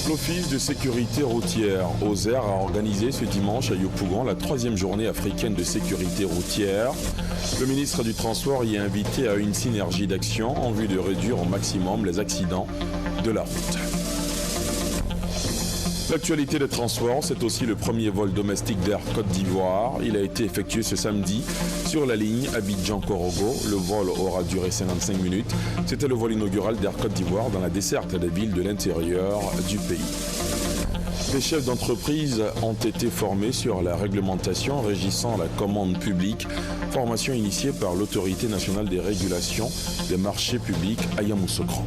L'Office de sécurité routière, OSER, a organisé ce dimanche à Yopougon la 3e journée africaine de sécurité routière. Le ministre du Transport y est invité à une synergie d'action en vue de réduire au maximum les accidents de la route. L'actualité des transports, c'est aussi le premier vol domestique d'Air Côte d'Ivoire. Il a été effectué ce samedi sur la ligne Abidjan-Korogo. Le vol aura duré 55 minutes. C'était le vol inaugural d'Air Côte d'Ivoire dans la desserte des villes de l'intérieur du pays. Les chefs d'entreprise ont été formés sur la réglementation régissant la commande publique, formation initiée par l'Autorité nationale des régulations des marchés publics à Yamoussoukro.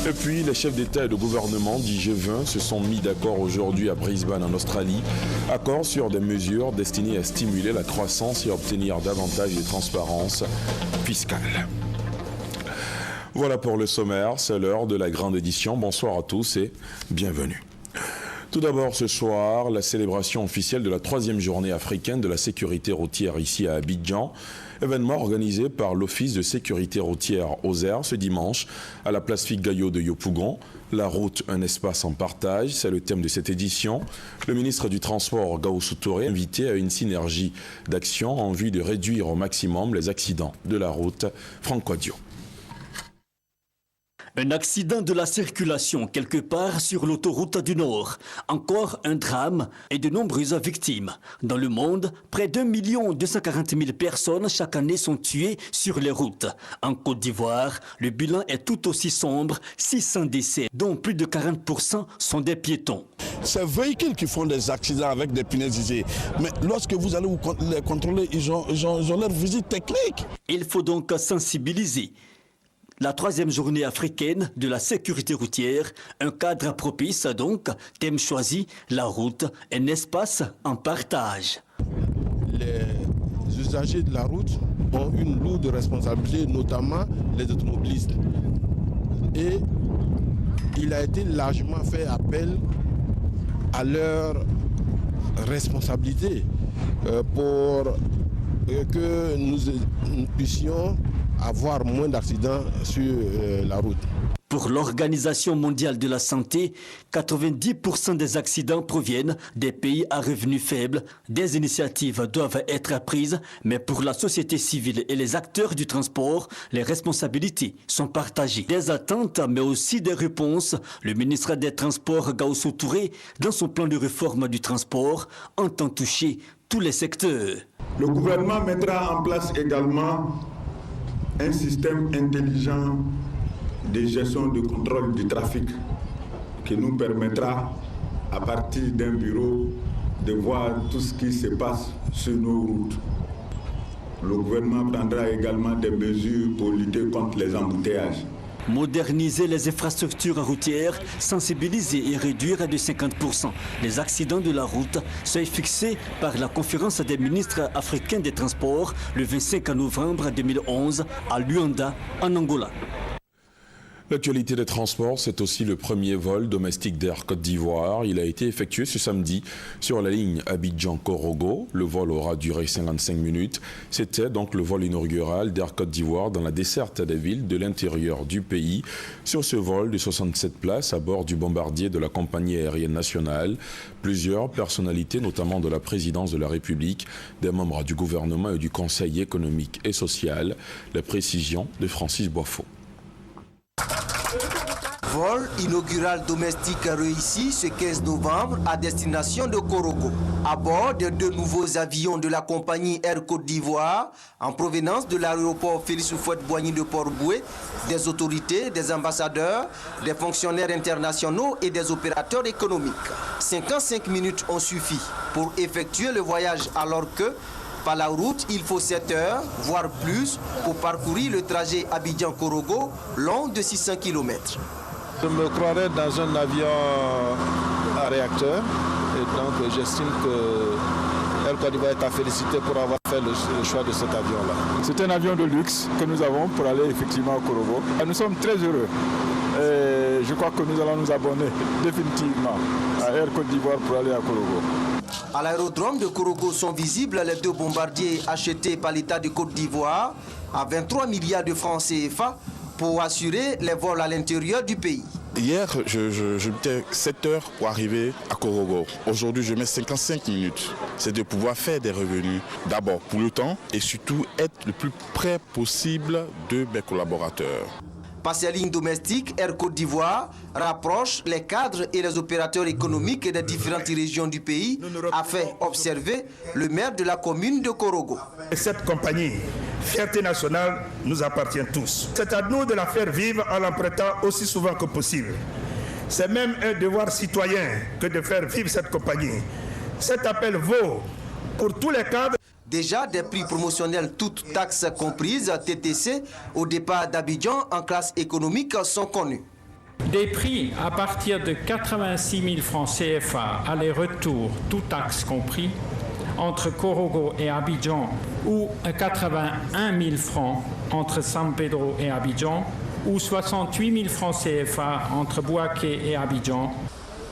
Et puis, les chefs d'État et de gouvernement du G20 se sont mis d'accord aujourd'hui à Brisbane, en Australie. Accord sur des mesures destinées à stimuler la croissance et obtenir davantage de transparence fiscale. Voilà pour le sommaire, c'est l'heure de la grande édition. Bonsoir à tous et bienvenue. Tout d'abord, ce soir, la célébration officielle de la 3e journée africaine de la sécurité routière ici à Abidjan. Événement organisé par l'Office de sécurité routière OSER ce dimanche à la place Figayo de Yopougon. La route, un espace en partage, c'est le thème de cette édition. Le ministre du Transport, Gaoussou Touré, invité à une synergie d'action en vue de réduire au maximum les accidents de la route. Franck Quadio. Un accident de la circulation quelque part sur l'autoroute du Nord. Encore un drame et de nombreuses victimes. Dans le monde, près d'1 240 000 personnes chaque année sont tuées sur les routes. En Côte d'Ivoire, le bilan est tout aussi sombre, 600 décès, dont plus de 40% sont des piétons. Ces véhicules qui font des accidents avec des punaises usées, mais lorsque vous allez les contrôler, ils ont leur visite technique. Il faut donc sensibiliser. La 3e journée africaine de la sécurité routière, un cadre propice donc, thème choisi, la route, un espace en partage. Les usagers de la route ont une lourde responsabilité, notamment les automobilistes. Et il a été largement fait appel à leur responsabilité pour que nous puissions avoir moins d'accidents sur la route. Pour l'Organisation mondiale de la santé, 90% des accidents proviennent des pays à revenus faibles. Des initiatives doivent être prises, mais pour la société civile et les acteurs du transport, les responsabilités sont partagées. Des attentes, mais aussi des réponses. Le ministre des Transports, Gaoussou Touré, dans son plan de réforme du transport, entend toucher tous les secteurs. Le gouvernement mettra en place également un système intelligent de gestion de contrôle du trafic qui nous permettra, à partir d'un bureau, de voir tout ce qui se passe sur nos routes. Le gouvernement prendra également des mesures pour lutter contre les embouteillages. Moderniser les infrastructures routières, sensibiliser et réduire de 50% les accidents de la route, seuil fixé par la conférence des ministres africains des transports le 25 novembre 2011 à Luanda, en Angola. L'actualité des transports, c'est aussi le premier vol domestique d'Air Côte d'Ivoire. Il a été effectué ce samedi sur la ligne Abidjan-Korogo. Le vol aura duré 55 minutes. C'était donc le vol inaugural d'Air Côte d'Ivoire dans la desserte des villes de l'intérieur du pays. Sur ce vol de 67 places à bord du bombardier de la compagnie aérienne nationale, plusieurs personnalités, notamment de la présidence de la République, des membres du gouvernement et du Conseil économique et social. La précision de Francis Boifo. Vol inaugural domestique réussi ce 15 novembre à destination de Korogo. À bord de 2 nouveaux avions de la compagnie Air Côte d'Ivoire, en provenance de l'aéroport Félix Houphouët-Boigny de Port-Bouët, des autorités, des ambassadeurs, des fonctionnaires internationaux et des opérateurs économiques. 55 minutes ont suffi pour effectuer le voyage alors que par la route, il faut 7 heures, voire plus, pour parcourir le trajet Abidjan-Korogo, long de 600 km. Je me croirais dans un avion à réacteur et donc j'estime que Air Côte d'Ivoire est à féliciter pour avoir fait le choix de cet avion-là. C'est un avion de luxe que nous avons pour aller effectivement à Korogo. Nous sommes très heureux et je crois que nous allons nous abonner définitivement à Air Côte d'Ivoire pour aller à Korogo. À l'aérodrome de Korogo sont visibles les 2 bombardiers achetés par l'État de Côte d'Ivoire à 23 milliards de francs CFA pour assurer les vols à l'intérieur du pays. Hier, je mettais 7 heures pour arriver à Korogo. Aujourd'hui, je mets 55 minutes. C'est de pouvoir faire des revenus, d'abord pour le temps et surtout être le plus près possible de mes collaborateurs. Par ces lignes domestiques, Air Côte d'Ivoire rapproche les cadres et les opérateurs économiques des différentes régions du pays, a fait observer le maire de la commune de Korogo. Cette compagnie, fierté nationale, nous appartient tous. C'est à nous de la faire vivre en l'empruntant aussi souvent que possible. C'est même un devoir citoyen que de faire vivre cette compagnie. Cet appel vaut pour tous les cadres. Déjà, des prix promotionnels, toutes taxes comprises, TTC, au départ d'Abidjan en classe économique sont connus. Des prix à partir de 86 000 francs CFA, aller-retour, toutes taxes compris, entre Korogo et Abidjan, ou 81 000 francs entre San Pedro et Abidjan, ou 68 000 francs CFA entre Bouaké et Abidjan.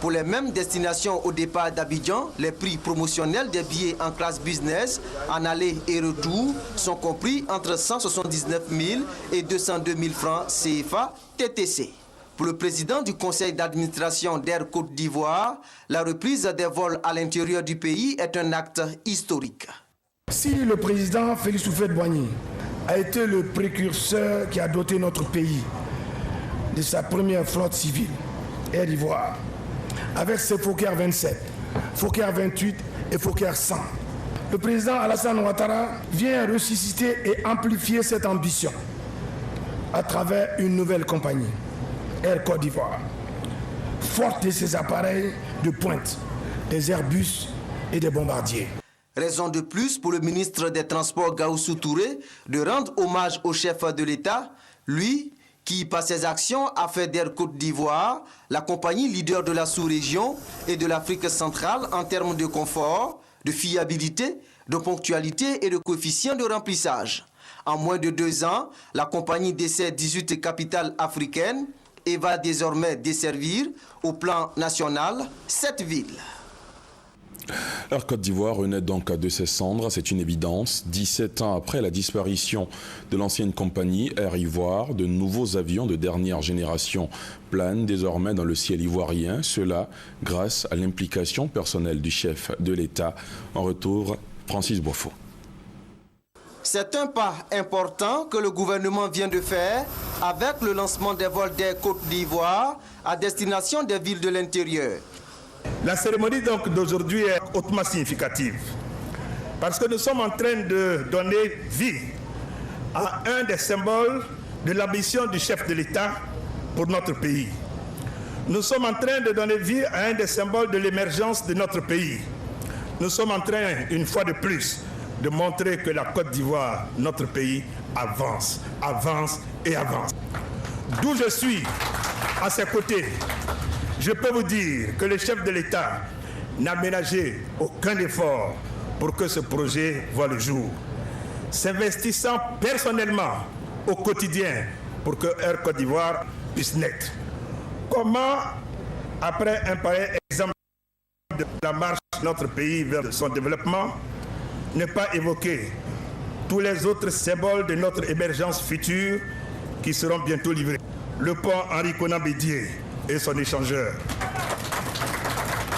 Pour les mêmes destinations au départ d'Abidjan, les prix promotionnels des billets en classe business, en aller et retour, sont compris entre 179 000 et 202 000 francs CFA TTC. Pour le président du conseil d'administration d'Air Côte d'Ivoire, la reprise des vols à l'intérieur du pays est un acte historique. Si le président Félix Houphouët-Boigny a été le précurseur qui a doté notre pays de sa première flotte civile, Air Ivoire, avec ses Fokker 27, Fokker 28 et Fokker 100. Le président Alassane Ouattara vient ressusciter et amplifier cette ambition à travers une nouvelle compagnie, Air Côte d'Ivoire, forte de ses appareils de pointe, des Airbus et des bombardiers. Raison de plus pour le ministre des Transports Gaoussou Touré de rendre hommage au chef de l'État, lui qui, par ses actions, a fait d'Air Côte d'Ivoire la compagnie leader de la sous-région et de l'Afrique centrale en termes de confort, de fiabilité, de ponctualité et de coefficient de remplissage. En moins de 2 ans, la compagnie dessert 18 capitales africaines et va désormais desservir, au plan national, 7 villes. Air Côte d'Ivoire renaît donc de ses cendres, c'est une évidence. 17 ans après la disparition de l'ancienne compagnie Air Ivoire, de nouveaux avions de dernière génération planent désormais dans le ciel ivoirien. Cela grâce à l'implication personnelle du chef de l'État. En retour, Francis Bofo. C'est un pas important que le gouvernement vient de faire avec le lancement des vols d'Air Côte d'Ivoire à destination des villes de l'intérieur. La cérémonie donc d'aujourd'hui est hautement significative parce que nous sommes en train de donner vie à un des symboles de l'ambition du chef de l'État pour notre pays. Nous sommes en train de donner vie à un des symboles de l'émergence de notre pays. Nous sommes en train, une fois de plus, de montrer que la Côte d'Ivoire, notre pays, avance, avance et avance. D'où je suis, à ses côtés, je peux vous dire que le chef de l'État n'a ménagé aucun effort pour que ce projet voie le jour, s'investissant personnellement au quotidien pour que Air Côte d'Ivoire puisse naître. Comment, après un pareil exemple de la marche de notre pays vers son développement, ne pas évoquer tous les autres symboles de notre émergence future qui seront bientôt livrés. Le pont Henri-Konan Bédié et son échangeur,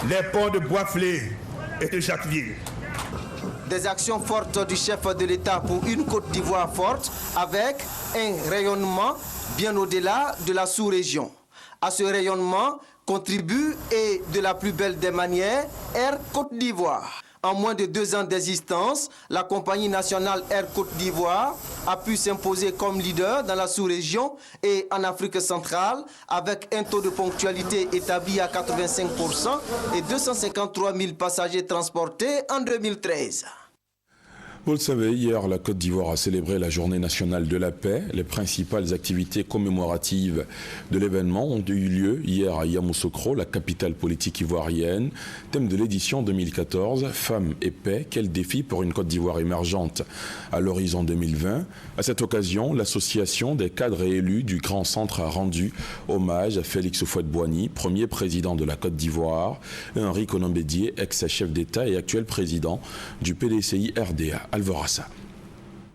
les ponts de Boisflé et de Jacqueville. Des actions fortes du chef de l'État pour une Côte d'Ivoire forte avec un rayonnement bien au-delà de la sous-région. À ce rayonnement contribue et de la plus belle des manières Air Côte d'Ivoire. En moins de 2 ans d'existence, la compagnie nationale Air Côte d'Ivoire a pu s'imposer comme leader dans la sous-région et en Afrique centrale avec un taux de ponctualité établi à 85% et 253 000 passagers transportés en 2013. Vous le savez, hier, la Côte d'Ivoire a célébré la Journée nationale de la paix. Les principales activités commémoratives de l'événement ont eu lieu hier à Yamoussoukro, la capitale politique ivoirienne. Thème de l'édition 2014, Femmes et paix, quel défi pour une Côte d'Ivoire émergente à l'horizon 2020. À cette occasion, l'association des cadres et élus du Grand Centre a rendu hommage à Félix Houphouët-Boigny, premier président de la Côte d'Ivoire, et Henri Konan Bédié, ex-chef d'État et actuel président du PDCI RDA. Alvorassa.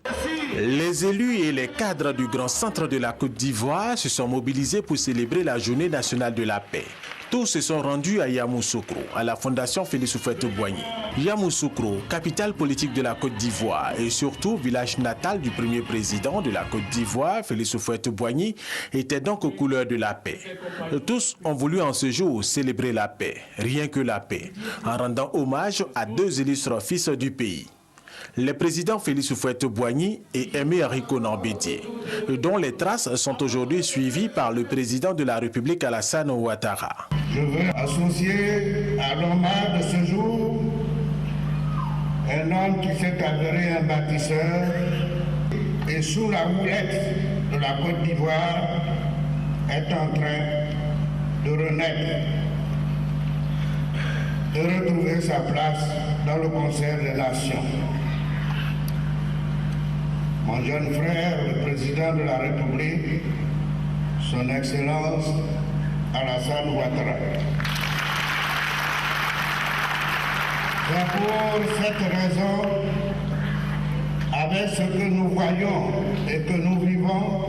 Merci Les élus et les cadres du Grand Centre de la Côte d'Ivoire se sont mobilisés pour célébrer la Journée nationale de la paix. Tous se sont rendus à Yamoussoukro, à la Fondation Félix Houphouët-Boigny. Yamoussoukro, capitale politique de la Côte d'Ivoire et surtout village natal du premier président de la Côte d'Ivoire, Félix Houphouët-Boigny, était donc aux couleurs de la paix. Tous ont voulu en ce jour célébrer la paix, rien que la paix, en rendant hommage à deux illustres fils du pays. Les présidents Félix Houphouët-Boigny et Aimé Konan Bédié, dont les traces sont aujourd'hui suivies par le président de la République Alassane Ouattara. Je veux associer à l'hommage de ce jour un homme qui s'est avéré un bâtisseur et sous la houlette de la Côte d'Ivoire est en train de renaître, de retrouver sa place dans le concert des nations. Mon jeune frère, le président de la République, son Excellence Alassane Ouattara. C'est pour cette raison, avec ce que nous voyons et que nous vivons,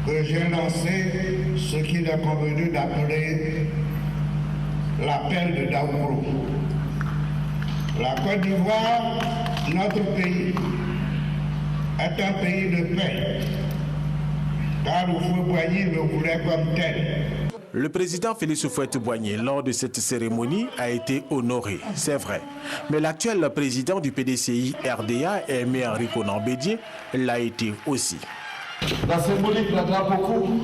que j'ai lancé ce qu'il est convenu d'appeler l'appel de Daouro. La Côte d'Ivoire, notre pays, est un pays de paix, car Houphouët-Boigny le voulait comme tel. Le président Félix Houphouët-Boigny, lors de cette cérémonie, a été honoré, c'est vrai. Mais l'actuel président du PDCI RDA, Aimé Konan Bédié, l'a été aussi. La symbolique d'Adra Pokou,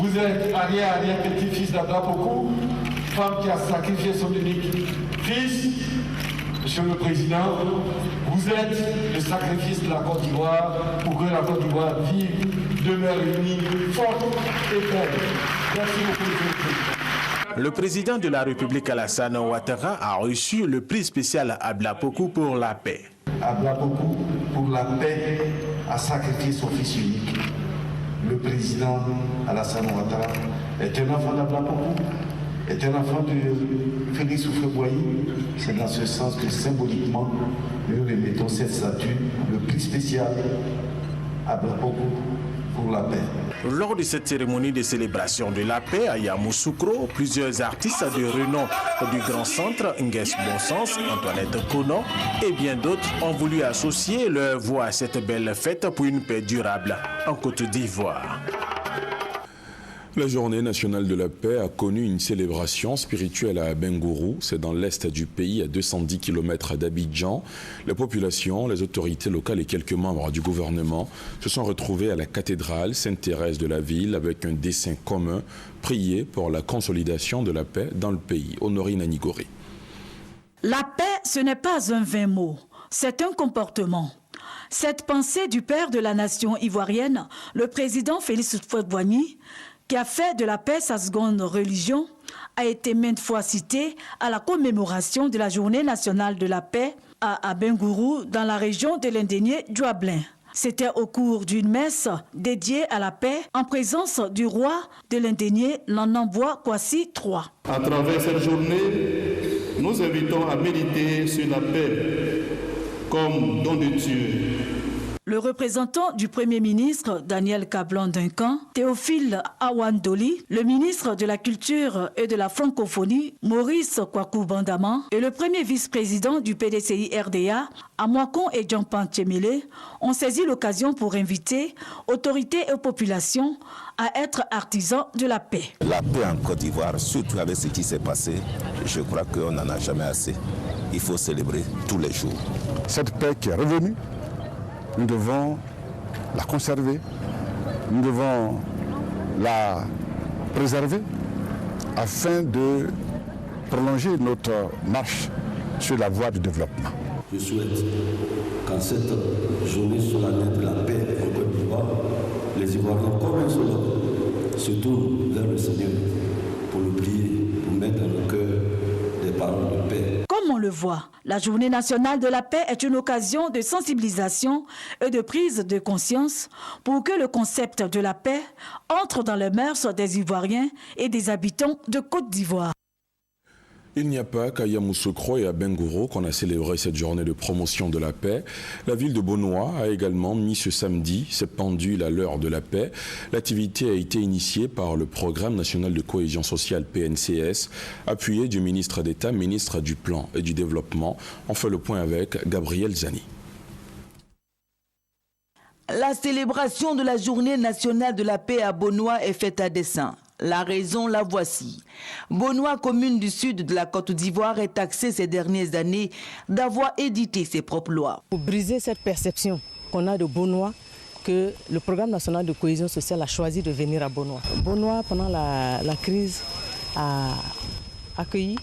vous êtes arrière-petit-fils d'Adra Pokou, femme qui a sacrifié son unique fils. Monsieur le Président, vous êtes le sacrifice de la Côte d'Ivoire pour que la Côte d'Ivoire vive, demeure unie, forte et belle. Merci beaucoup. Le président de la République Alassane Ouattara a reçu le prix spécial Abla Pokou pour la paix. Abla Pokou pour la paix a sacrifié son fils unique. Le président Alassane Ouattara est un enfant d'Abla Pokou, est un enfant de Félix Houphouët-Boigny. C'est dans ce sens que symboliquement, nous remettons cette statue, le prix spécial Abla Pokou pour la paix. Lors de cette cérémonie de célébration de la paix à Yamoussoukro, plusieurs artistes de renom du Grand Centre, Nguès Bonsens, Antoinette Konan et bien d'autres ont voulu associer leur voix à cette belle fête pour une paix durable en Côte d'Ivoire. La journée nationale de la paix a connu une célébration spirituelle à Bengourou, c'est dans l'est du pays, à 210 km d'Abidjan. La population, les autorités locales et quelques membres du gouvernement se sont retrouvés à la cathédrale Sainte-Thérèse de la ville avec un dessein commun, prier pour la consolidation de la paix dans le pays. Honorine Anigori. La paix, ce n'est pas un vain mot, c'est un comportement. Cette pensée du père de la nation ivoirienne, le président Félix Houphouët-Boigny, qui a fait de la paix sa seconde religion, a été maintes fois citée à la commémoration de la Journée nationale de la paix à Bengourou, dans la région de l'Indénié Djuablin. C'était au cours d'une messe dédiée à la paix en présence du roi de l'Indénié, Lanamboa Kwasi III. À travers cette journée, nous invitons à méditer sur la paix comme don de Dieu. Le représentant du Premier ministre, Daniel Kablan-Duncan, Théophile Awandoli, le ministre de la Culture et de la Francophonie, Maurice Kwaku-Bandama, et le premier vice-président du PDCI RDA, Amwakon et Djampan Tchemele, ont saisi l'occasion pour inviter autorités et populations à être artisans de la paix. La paix en Côte d'Ivoire, surtout avec ce qui s'est passé, je crois qu'on n'en a jamais assez. Il faut célébrer tous les jours. Cette paix qui est revenue, nous devons la conserver, nous devons la préserver afin de prolonger notre marche sur la voie du développement. Je souhaite qu'en cette journée solennelle de la paix en Côte d'Ivoire, les Ivoiriens comme un seul homme se tournent vers le Seigneur pour le prier, pour mettre dans le cœur des paroles de paix. Comme on le voit, la Journée nationale de la paix est une occasion de sensibilisation et de prise de conscience pour que le concept de la paix entre dans les mœurs des Ivoiriens et des habitants de Côte d'Ivoire. Il n'y a pas qu'à Yamoussoukro et à Bengoro qu'on a célébré cette journée de promotion de la paix. La ville de Bonoa a également mis ce samedi cette pendule à l'heure de la paix. L'activité a été initiée par le Programme national de cohésion sociale PNCS, appuyé du ministre d'État, ministre du Plan et du Développement. On fait le point avec Gabriel Zani. La célébration de la journée nationale de la paix à Bonoa est faite à dessein. La raison, la voici. Bonoa, commune du sud de la Côte d'Ivoire, est taxée ces dernières années d'avoir édité ses propres lois. Pour briser cette perception qu'on a de Bonoa, que le Programme national de cohésion sociale a choisi de venir à Bonoa. Bonoa, pendant la crise, a accueilli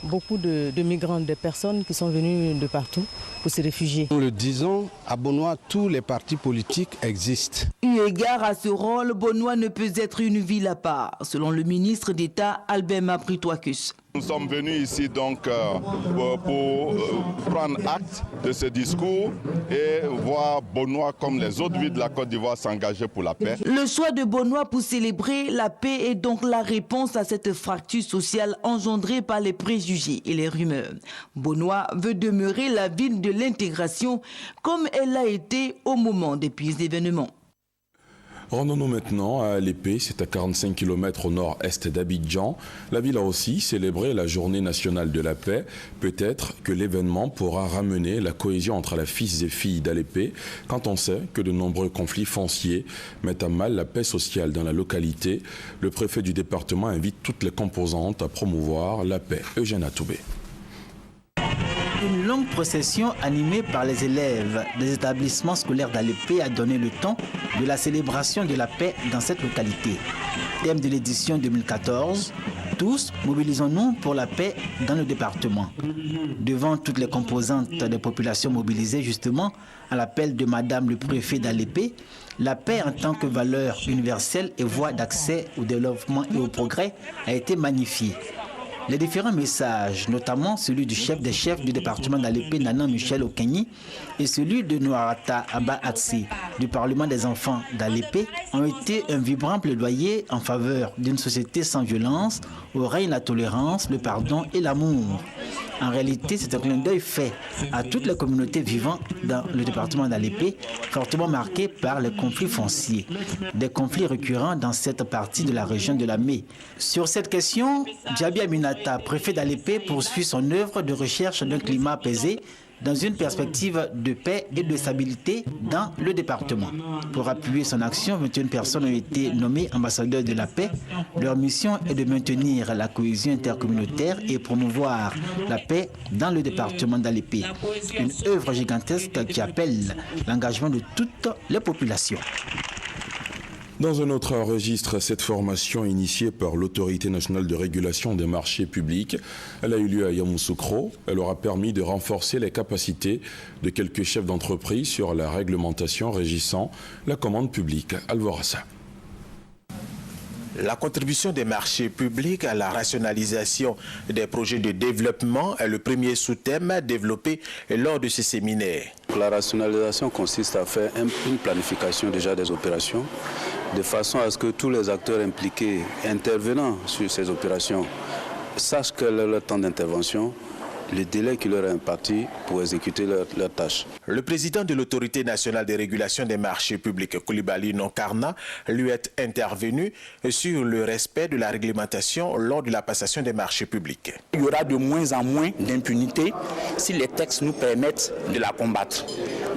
beaucoup de migrants, de personnes qui sont venues de partout pour se réfugier. Nous le disons, à Bonoa, tous les partis politiques existent. Eu égard à ce rôle, Bonoa ne peut être une ville à part, selon le ministre d'État Albert Mapritoicus. Nous sommes venus ici donc pour prendre acte de ce discours et voir Bonoa comme les autres villes de la Côte d'Ivoire s'engager pour la paix. Le choix de Bonoa pour célébrer la paix est donc la réponse à cette fracture sociale engendrée par les préjugés et les rumeurs. Bonoa veut demeurer la ville de l'intégration comme elle l'a été au moment des pires événements. Rendons-nous maintenant à Alépé, c'est à 45 km au nord-est d'Abidjan. La ville a aussi célébré la journée nationale de la paix. Peut-être que l'événement pourra ramener la cohésion entre les fils et filles d'Alépé quand on sait que de nombreux conflits fonciers mettent à mal la paix sociale dans la localité. Le préfet du département invite toutes les composantes à promouvoir la paix. Eugène Atoubé. Une longue procession animée par les élèves des établissements scolaires d'Alépé a donné le ton de la célébration de la paix dans cette localité. Thème de l'édition 2014, tous mobilisons-nous pour la paix dans le département. Devant toutes les composantes des populations mobilisées justement à l'appel de Madame le préfet d'Alépé, la paix en tant que valeur universelle et voie d'accès au développement et au progrès a été magnifiée. Les différents messages, notamment celui du chef des chefs du département d'Alépé, Nanan Michel Okenyi, et celui de Noirata Abba Atsi, du Parlement des enfants d'Alépé, ont été un vibrant plaidoyer en faveur d'une société sans violence, où règne la tolérance, le pardon et l'amour. En réalité, c'est un clin d'œil fait à toutes les communautés vivant dans le département d'Alépé, fortement marquées par les conflits fonciers, des conflits récurrents dans cette partie de la région de la Mé. Sur cette question, Djabi Aminata, préfet d'Alépé, poursuit son œuvre de recherche d'un climat apaisé dans une perspective de paix et de stabilité dans le département. Pour appuyer son action, 21 personnes ont été nommées ambassadeurs de la paix. Leur mission est de maintenir la cohésion intercommunautaire et promouvoir la paix dans le département d'Alépé. Une œuvre gigantesque qui appelle l'engagement de toutes les populations. Dans un autre registre, cette formation initiée par l'Autorité nationale de régulation des marchés publics, elle a eu lieu à Yamoussoukro. Elle aura permis de renforcer les capacités de quelques chefs d'entreprise sur la réglementation régissant la commande publique. Alvorassa. La contribution des marchés publics à la rationalisation des projets de développement est le premier sous-thème développé lors de ce séminaire. La rationalisation consiste à faire une planification déjà des opérations, de façon à ce que tous les acteurs impliqués intervenant sur ces opérations sachent quel est leur temps d'intervention, le délai qui leur est imparti pour exécuter leurs tâches. Le président de l'Autorité nationale de régulation des marchés publics, Koulibaly Nonkarna, lui est intervenu sur le respect de la réglementation lors de la passation des marchés publics. Il y aura de moins en moins d'impunité si les textes nous permettent de la combattre.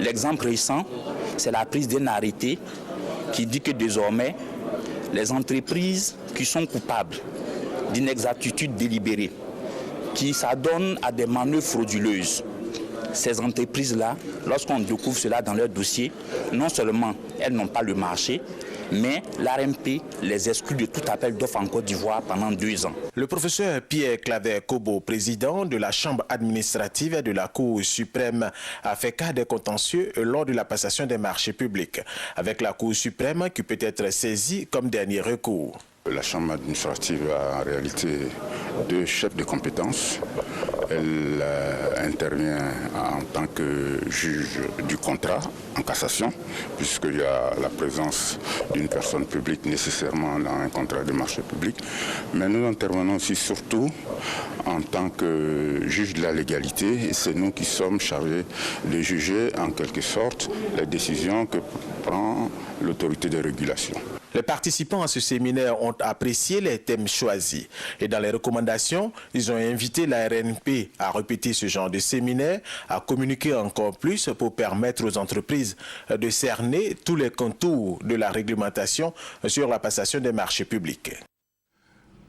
L'exemple récent, c'est la prise d'un arrêté qui dit que désormais, les entreprises qui sont coupables d'inexactitude délibérée, qui s'adonnent à des manœuvres frauduleuses. Ces entreprises-là, lorsqu'on découvre cela dans leur dossier, non seulement elles n'ont pas le marché, mais l'ARMP les exclut de tout appel d'offres en Côte d'Ivoire pendant 2 ans. Le professeur Pierre Claver Kobo, président de la Chambre administrative de la Cour suprême, a fait cas des contentieux lors de la passation des marchés publics, avec la Cour suprême qui peut être saisie comme dernier recours. La Chambre administrative a en réalité de chef de compétence. Elle intervient en tant que juge du contrat en cassation, puisqu'il y a la présence d'une personne publique nécessairement dans un contrat de marché public. Mais nous intervenons aussi surtout en tant que juge de la légalité, et c'est nous qui sommes chargés de juger en quelque sorte les décisions que prend l'autorité de régulation. Les participants à ce séminaire ont apprécié les thèmes choisis et dans les recommandations, ils ont invité la RNP à répéter ce genre de séminaire, à communiquer encore plus pour permettre aux entreprises de cerner tous les contours de la réglementation sur la passation des marchés publics.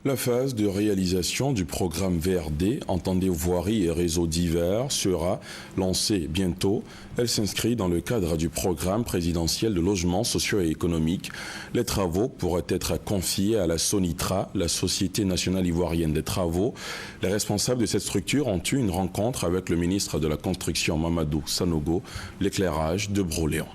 La phase de réalisation du programme VRD, entendez voirie et réseaux divers, sera lancée bientôt. Elle s'inscrit dans le cadre du programme présidentiel de logement socio et économique. Les travaux pourraient être confiés à la SONITRA, la Société nationale ivoirienne des travaux. Les responsables de cette structure ont eu une rencontre avec le ministre de la Construction Mamadou Sanogo, l'éclairage de Broléon.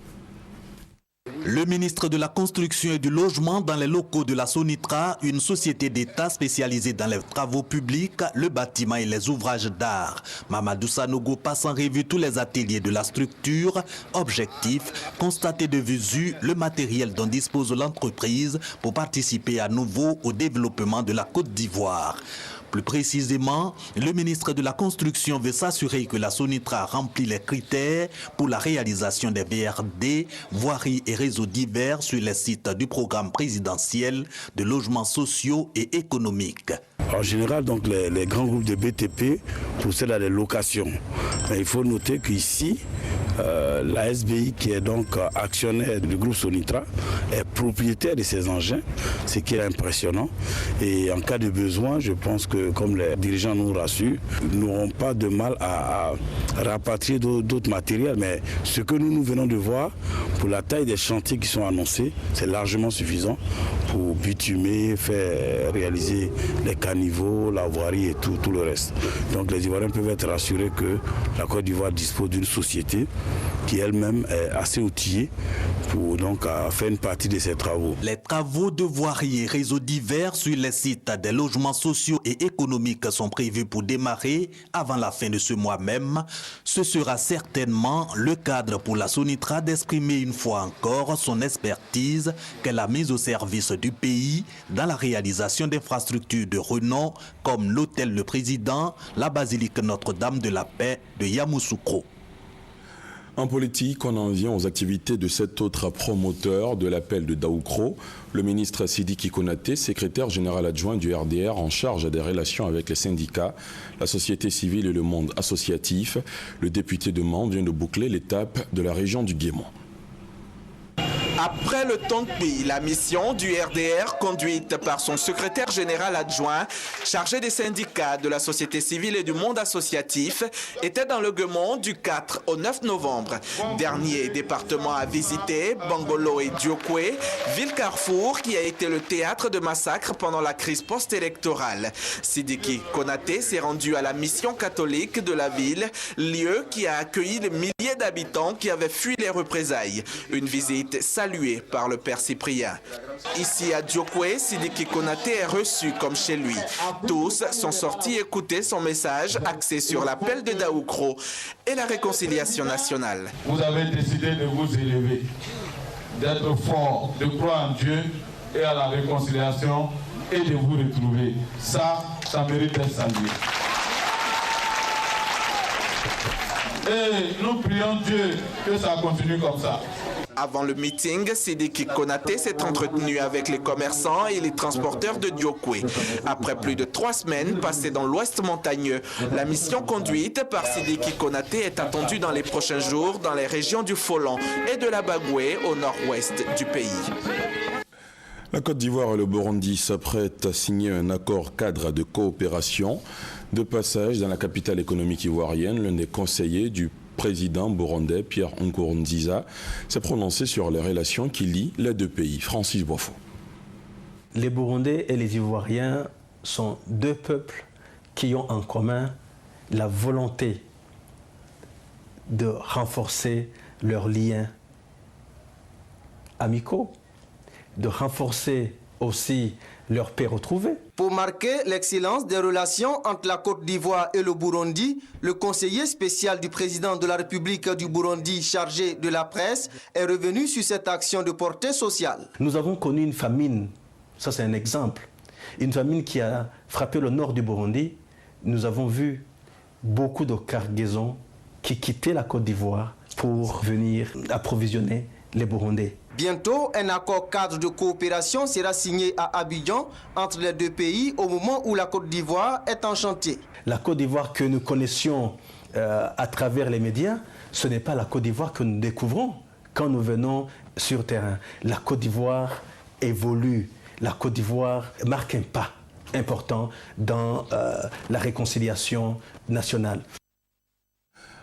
Le ministre de la Construction et du Logement dans les locaux de la SONITRA, une société d'État spécialisée dans les travaux publics, le bâtiment et les ouvrages d'art. Mamadou Sanogo passe en revue tous les ateliers de la structure. Objectif, constater de visu le matériel dont dispose l'entreprise pour participer à nouveau au développement de la Côte d'Ivoire. Plus précisément, le ministre de la Construction veut s'assurer que la SONITRA remplit les critères pour la réalisation des VRD, voiries et réseaux divers sur les sites du programme présidentiel de logements sociaux et économiques. En général, donc, les grands groupes de BTP procèdent à des locations. Mais il faut noter qu'ici, la SBI, qui est donc actionnaire du groupe SONITRA, est propriétaire de ces engins, ce qui est impressionnant. Et en cas de besoin, je pense que, comme les dirigeants nous rassurent, nous n'aurons pas de mal à rapatrier d'autres matériels. Mais ce que nous venons de voir, pour la taille des chantiers qui sont annoncés, c'est largement suffisant pour bitumer, faire réaliser les caniveaux, la voirie et tout le reste. Donc les Ivoiriens peuvent être rassurés que la Côte d'Ivoire dispose d'une société qui elle-même est assez outillée pour donc faire une partie de ces travaux. Les travaux de voirie et réseaux divers sur les sites des logements sociaux et économiques sont prévus pour démarrer avant la fin de ce mois même. Ce sera certainement le cadre pour la SONITRA d'exprimer une fois encore son expertise qu'elle a mise au service du pays dans la réalisation d'infrastructures de renom comme l'hôtel Le Président, la basilique Notre-Dame de la Paix de Yamoussoukro. En politique, on en vient aux activités de cet autre promoteur de l'appel de Daoukro, le ministre Sidiki Konaté, secrétaire général adjoint du RDR en charge des relations avec les syndicats, la société civile et le monde associatif. Le député de Mans vient de boucler l'étape de la région du Guémon. Après le Tonpi, la mission du RDR, conduite par son secrétaire général adjoint, chargé des syndicats, de la société civile et du monde associatif, était dans le Guémon du 4 au 9 novembre. Dernier département à visiter, Bangolo et Diokwe, ville carrefour qui a été le théâtre de massacres pendant la crise post-électorale. Sidiki Konaté s'est rendu à la mission catholique de la ville, lieu qui a accueilli les milliers d'habitants qui avaient fui les représailles. Une visite saluée par le père Cyprien. Ici à Diokwe, Sidiki Konaté est reçu comme chez lui. Tous sont sortis écouter son message axé sur l'appel de Daoukro et la réconciliation nationale. Vous avez décidé de vous élever, d'être fort, de croire en Dieu et à la réconciliation et de vous retrouver. Ça mérite d'être salué. Et nous prions Dieu que ça continue comme ça. Avant le meeting, Sidiki Konaté s'est entretenu avec les commerçants et les transporteurs de Diokwe. Après plus de 3 semaines passées dans l'ouest montagneux, la mission conduite par Sidiki Konaté est attendue dans les prochains jours dans les régions du Folan et de la Bagoué au nord-ouest du pays. La Côte d'Ivoire et le Burundi s'apprêtent à signer un accord cadre de coopération. De passage dans la capitale économique ivoirienne, l'un des conseillers du président burundais Pierre Nkurunziza s'est prononcé sur les relations qui lient les deux pays. Francis Boifo. Les Burundais et les Ivoiriens sont deux peuples qui ont en commun la volonté de renforcer leurs liens amicaux, de renforcer aussi leur paix retrouvée. Pour marquer l'excellence des relations entre la Côte d'Ivoire et le Burundi, le conseiller spécial du président de la République du Burundi chargé de la presse est revenu sur cette action de portée sociale. Nous avons connu une famine, ça c'est un exemple, une famine qui a frappé le nord du Burundi. Nous avons vu beaucoup de cargaisons qui quittaient la Côte d'Ivoire pour venir approvisionner les Burundais. Bientôt, un accord cadre de coopération sera signé à Abidjan entre les deux pays au moment où la Côte d'Ivoire est en chantier. La Côte d'Ivoire que nous connaissions à travers les médias, ce n'est pas la Côte d'Ivoire que nous découvrons quand nous venons sur terrain. La Côte d'Ivoire évolue, la Côte d'Ivoire marque un pas important dans la réconciliation nationale.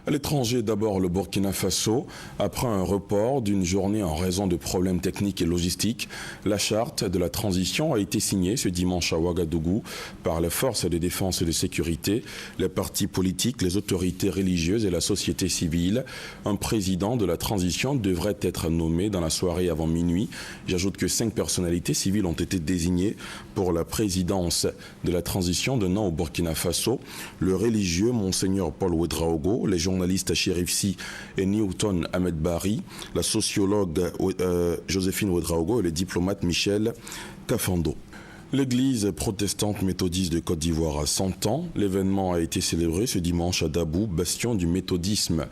À l'étranger, d'abord le Burkina Faso. Après un report d'une journée en raison de problèmes techniques et logistiques, la charte de la transition a été signée ce dimanche à Ouagadougou par les forces de défense et de sécurité, les partis politiques, les autorités religieuses et la société civile. Un président de la transition devrait être nommé dans la soirée avant minuit. J'ajoute que 5 personnalités civiles ont été désignées pour la présidence de la transition donnant au Burkina Faso. Le religieux Monseigneur Paul Ouedraogo, les journaliste Chérif Si et Newton Ahmed Bari, la sociologue Joséphine Ouedraogo et le diplomate Michel Kafando. L'église protestante méthodiste de Côte d'Ivoire a 100 ans. L'événement a été célébré ce dimanche à Dabou, bastion du méthodisme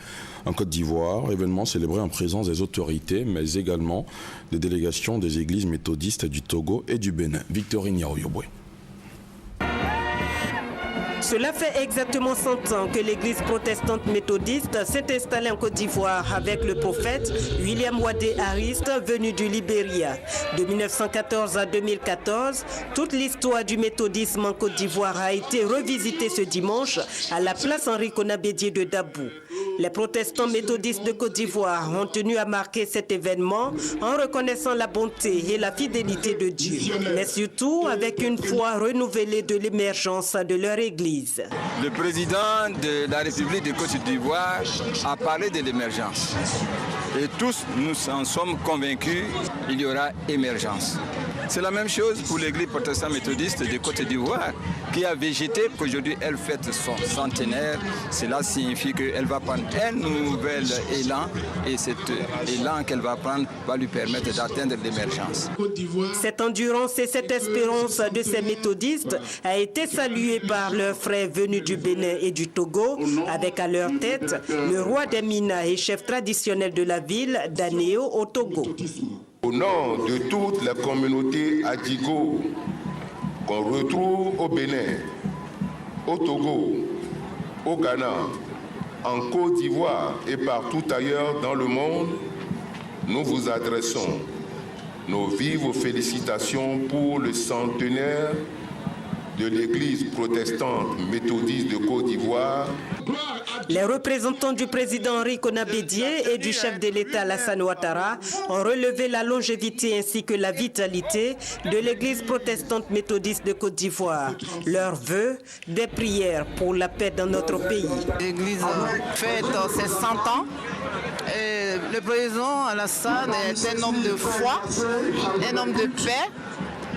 en Côte d'Ivoire. Événement célébré en présence des autorités, mais également des délégations des églises méthodistes du Togo et du Bénin. Victorine Yaoyobwe. Cela fait exactement 100 ans que l'église protestante méthodiste s'est installée en Côte d'Ivoire avec le prophète William Wadé Arist venu du Libéria. De 1914 à 2014, toute l'histoire du méthodisme en Côte d'Ivoire a été revisitée ce dimanche à la place Henri Konabédié de Dabou. Les protestants méthodistes de Côte d'Ivoire ont tenu à marquer cet événement en reconnaissant la bonté et la fidélité de Dieu, mais surtout avec une foi renouvelée de l'émergence de leur église. Le président de la République de Côte d'Ivoire a parlé de l'émergence. Et tous nous en sommes convaincus, il y aura émergence. C'est la même chose pour l'église protestante méthodiste de Côte d'Ivoire qui a végété, qu'aujourd'hui elle fête son centenaire. Cela signifie qu'elle va prendre un nouvel élan et cet élan qu'elle va prendre va lui permettre d'atteindre l'émergence. Cette endurance et cette espérance de ces méthodistes a été saluée par leurs frères venus du Bénin et du Togo, avec à leur tête le roi des Mina et chef traditionnel de la ville d'Anéo au Togo. Au nom de toutes les communautés Adigo qu'on retrouve au Bénin, au Togo, au Ghana, en Côte d'Ivoire et partout ailleurs dans le monde, nous vous adressons nos vives félicitations pour le centenaire de l'église protestante méthodiste de Côte d'Ivoire. Les représentants du président Henri Konabédié et du chef de l'État Alassane Ouattara ont relevé la longévité ainsi que la vitalité de l'église protestante méthodiste de Côte d'Ivoire. Leurs vœux, des prières pour la paix dans notre pays. L'église fête ses 100 ans. Et le président Alassane est un homme de foi, un homme de paix.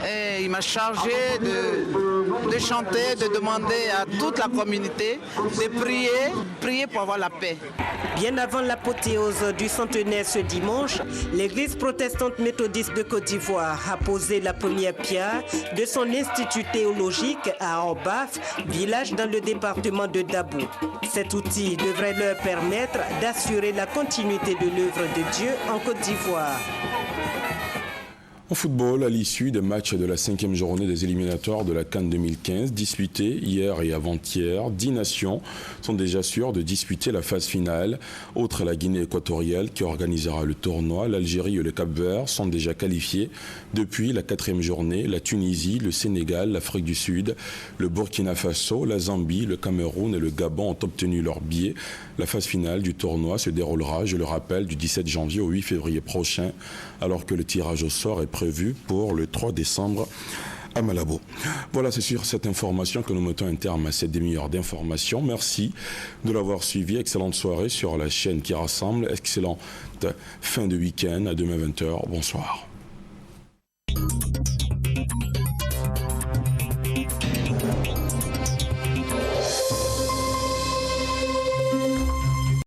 Et il m'a chargé de chanter, de demander à toute la communauté de prier pour avoir la paix. Bien avant l'apothéose du centenaire ce dimanche, l'église protestante méthodiste de Côte d'Ivoire a posé la première pierre de son institut théologique à Ambaf, village dans le département de Dabou. Cet outil devrait leur permettre d'assurer la continuité de l'œuvre de Dieu en Côte d'Ivoire. En football, à l'issue des matchs de la 5e journée des éliminatoires de la CAN 2015, disputés hier et avant-hier, 10 nations sont déjà sûres de disputer la phase finale. Outre la Guinée équatoriale qui organisera le tournoi, l'Algérie et le Cap-Vert sont déjà qualifiés depuis la 4e journée. La Tunisie, le Sénégal, l'Afrique du Sud, le Burkina Faso, la Zambie, le Cameroun et le Gabon ont obtenu leur billet. La phase finale du tournoi se déroulera, je le rappelle, du 17 janvier au 8 février prochain, alors que le tirage au sort est prévu pour le 3 décembre à Malabo. Voilà, c'est sur cette information que nous mettons un terme à cette demi-heure d'information. Merci de l'avoir suivi. Excellente soirée sur la chaîne qui rassemble. Excellente fin de week-end. À demain 20h. Bonsoir.